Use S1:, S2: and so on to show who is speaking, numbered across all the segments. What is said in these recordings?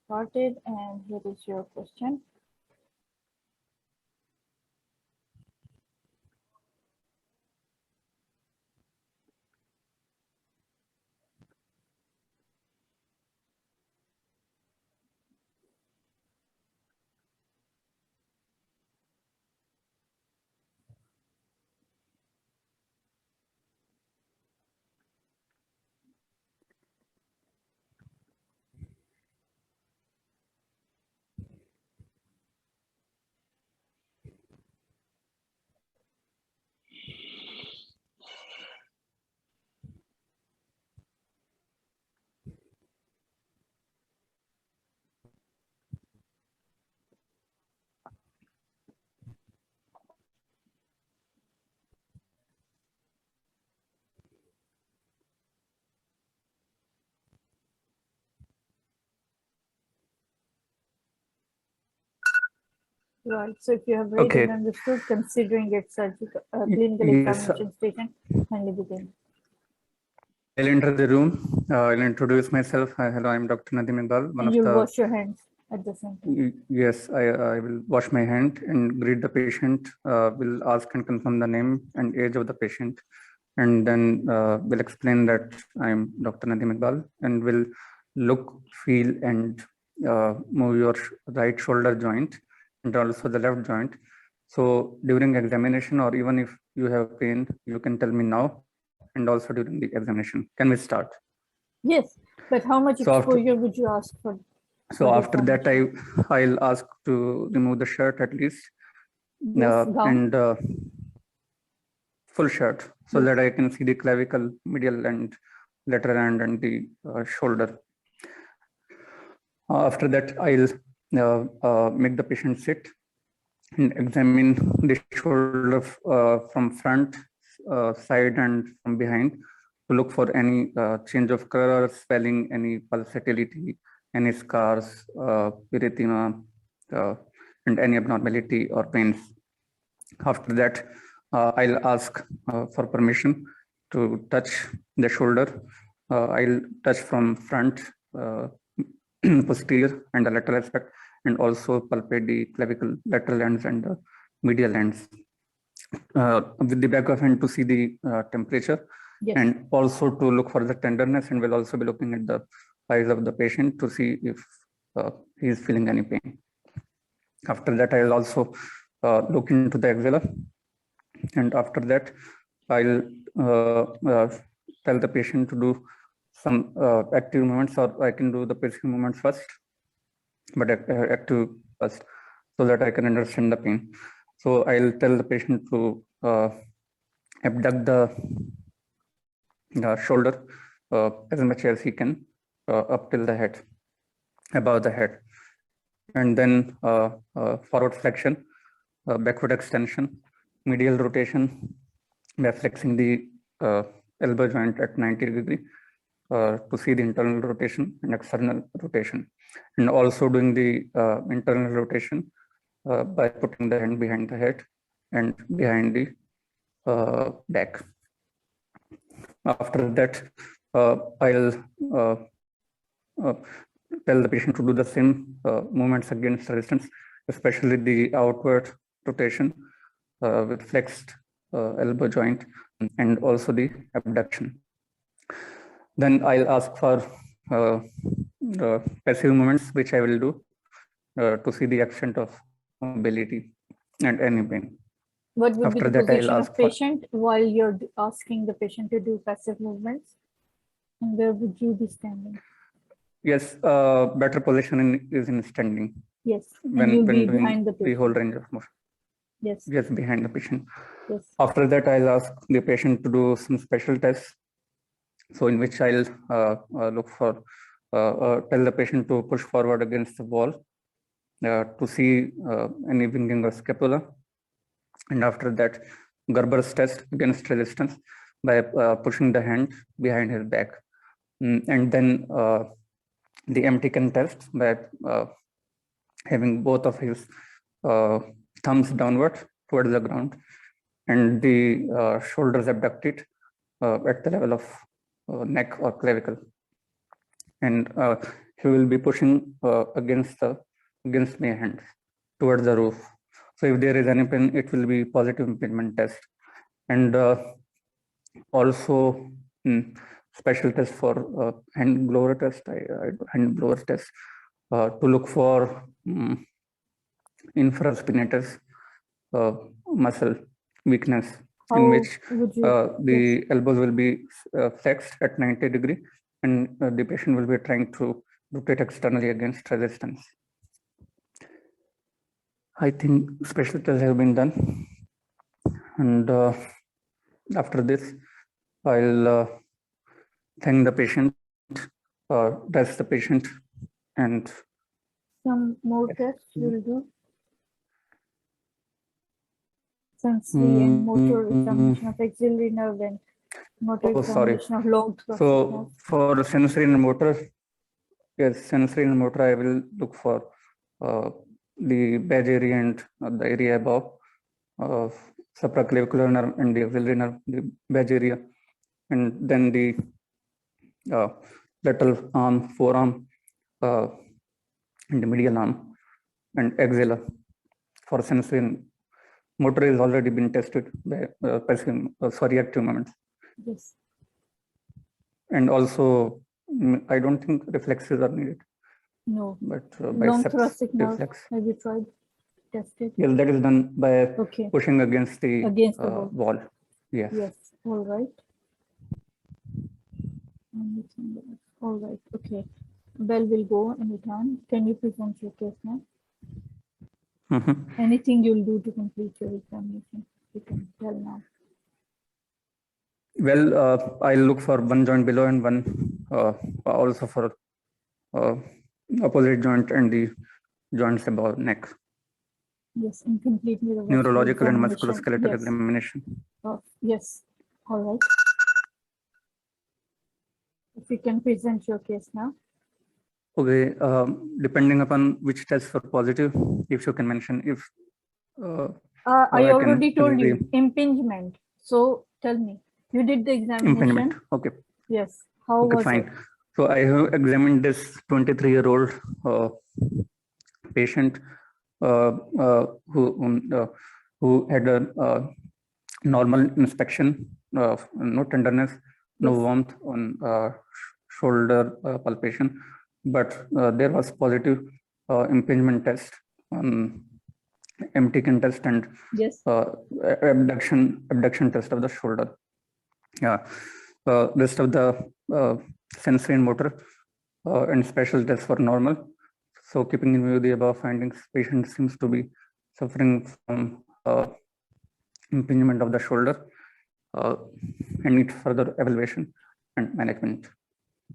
S1: started, and here is your question. Right. So if you have read
S2: Okay.
S1: and understood, considering its surgical clinical
S2: Yes.
S1: examination station, kindly begin.
S2: I'll enter the room. I'll introduce myself. Hello, I'm Dr. Nadim Iqbal.
S1: And you'll wash your hands at the same time.
S2: Yes, I will wash my hand and greet the patient. Will ask and confirm the name and age of the patient, and then will explain that I'm Dr. Nadim Iqbal, and will look, feel, and move your right shoulder joint and also the left joint. So during examination, or even if you have pain, you can tell me now, and also during the examination. Can we start?
S1: Yes, but how much exposure would you ask for?
S2: So after that, I'll ask to remove the shirt at least,
S1: yes,
S2: and full shirt, so that I can see the clavicle, medial and lateral end, and the shoulder. After that, I'll make the patient sit and examine the shoulder from front, side, and from behind to look for any change of color, swelling, any pulsatility, any scars, erythema, and any abnormality or pains. After that, I'll ask for permission to touch the shoulder. I'll touch from front, posterior, and the lateral aspect, and also palpate the clavicle lateral ends and the medial ends with the back of hand to see the temperature, and also to look for the tenderness, and we'll also be looking at the eyes of the patient to see if he is feeling any pain. After that, I will also look into the axilla, and after that, I'll tell the patient to do some active movements, or I can do the passive movements first, but active first, so that I can understand the pain. So I'll tell the patient to abduct the shoulder as much as he can up till the head, above the head, and then forward flexion, backward extension, medial rotation by flexing the elbow joint at 90 degrees to see the internal rotation and external rotation, and also doing the internal rotation by putting the hand behind the head and behind the back. After that, I'll tell the patient to do the same movements against resistance, especially the outward rotation with flexed elbow joint, and also the abduction. Then I'll ask for passive movements, which I will do to see the extent of mobility and any pain.
S1: What would be the position of patient while you're asking the patient to do passive movements? And where would you be standing?
S2: Yes, better position is in standing.
S1: Yes, when doing behind
S2: the whole range of motion.
S1: Yes.
S2: Yes, behind the patient.
S1: Yes.
S2: After that, I'll ask the patient to do some special tests. So in which I'll look for, tell the patient to push forward against the wall to see any winging of scapula. And after that, Gerber's test against resistance by pushing the hand behind his back. And then the Mtken test by having both of his thumbs downward towards the ground, and the shoulders abducted at the level of neck or clavicle, and he will be pushing against my hands towards the roof. So if there is any pain, it will be positive impingement test. And also special test for hand blower test, hand blower test to look for infraspinatus muscle weakness, in which the elbows will be flexed at 90 degree, and the patient will be trying to rotate externally against resistance. I think special tests have been done, and after this, I'll thank the patient, rest the patient, and
S1: some more tests you'll do. Sensory and motor examination of axillary nerve and motor examination of long thoracic
S2: So for sensory and motor, yes, sensory and motor, I will look for the badge area and the area above supraclavicular nerve and the axillary nerve, the badge area, and then the lateral arm, forearm, and the medial arm and axilla. For sensory and motor is already been tested by reactive movements.
S1: Yes.
S2: And also, I don't think reflexes are needed.
S1: No.
S2: But
S1: long thoracic nerve, have you tried? Tested?
S2: Yes, that is done by pushing against the wall. Yes.
S1: Yes. All right. All right. Okay. Bell will go anytime. Can you present your case now? Anything you'll do to complete your examination? You can tell now.
S2: Well, I'll look for one joint below and one also for opposite joint and the joints above neck.
S1: Yes, incomplete
S2: neurological and musculoskeletal examination.
S1: Yes. All right. If you can present your case now.
S2: Okay, depending upon which tests are positive, if you can mention if.
S1: I already told you, impingement. So tell me, you did the examination?
S2: Impingement, okay.
S1: Yes, how was
S2: fine.
S1: it?
S2: So I have examined this 23-year-old patient who had a normal inspection, no tenderness, no warmth on shoulder palpation, but there was positive impingement test, MTK test, and abduction test of the shoulder. Yeah, rest of the sensory and motor and special tests were normal. So keeping in view the above findings, patient seems to be suffering from impingement of the shoulder and need further evaluation and management.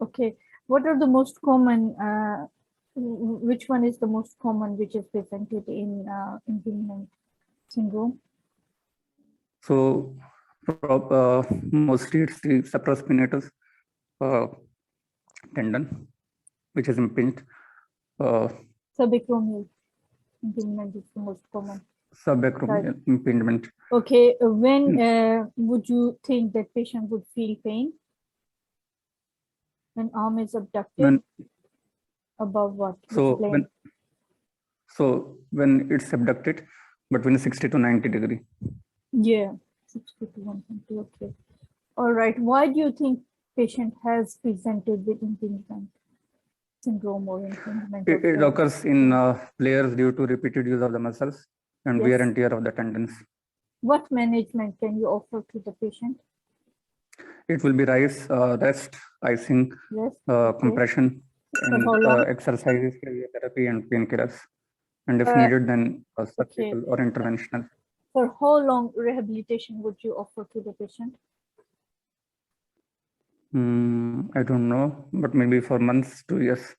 S1: Okay, what are the most common, which one is the most common which is presented in impingement syndrome?
S2: So mostly it's the supraspinatus tendon, which is impinged.
S1: Subacromial impingement is the most common.
S2: Subacromial impingement.
S1: Okay, when would you think that patient would feel pain? When arm is abducted? Above what?
S2: So when it's abducted, between 60 to 90 degree.
S1: Yeah, 60 to 120, okay. All right, why do you think patient has presented with impingement syndrome or impingement?
S2: It occurs in players due to repeated use of the muscles and wear and tear of the tendons.
S1: What management can you offer to the patient?
S2: It will be rest, icing, compression, and exercises, physiotherapy, and painkillers. And if needed, then surgical or interventional.
S1: For how long rehabilitation would you offer to the patient?
S2: I don't know, but maybe for months, 2 years,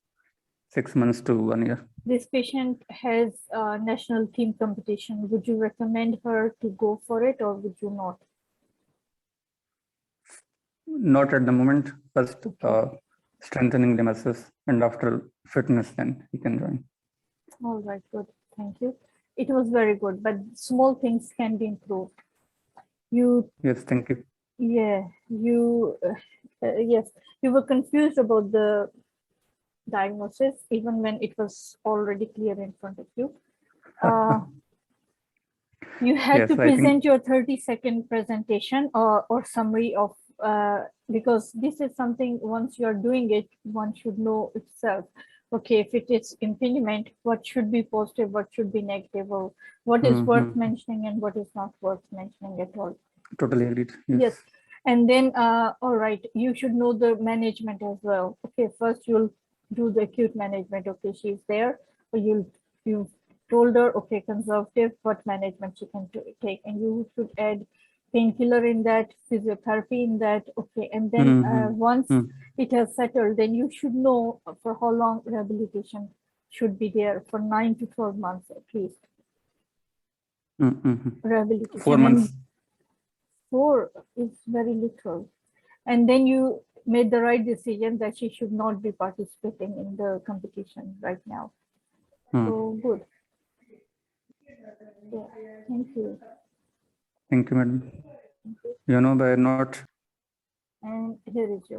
S2: 6 months to 1 year.
S1: This patient has a national team competition. Would you recommend her to go for it or would you not?
S2: Not at the moment. First, strengthening the muscles, and after fitness, then he can join.
S1: All right, good. Thank you. It was very good, but small things can be improved.
S2: Yes, thank you.
S1: Yeah, yes, you were confused about the diagnosis, even when it was already clear in front of you. You had
S2: Yes,
S1: to
S2: I think-
S1: present your 30-second presentation or summary of, because this is something, once you're doing it, one should know itself. Okay, if it is impediment, what should be positive, what should be negative, or what is worth mentioning and what is not worth mentioning at all.
S2: Totally agreed.
S1: Yes. And then, all right, you should know the management as well. Okay, first you'll do the acute management. Okay, she's there, or you told her, okay, conservative, what management she can take, and you should add painkiller in that, physiotherapy in that. Okay, and then once it has settled, then you should know for how long rehabilitation should be there, for 9 to 12 months at least. Rehabilitation.
S2: 4 months.
S1: 4 is very little. And then you made the right decision that she should not be participating in the competition right now. So good. Yeah, thank you.
S2: Thank you, madam. You know, by not.
S1: And here is your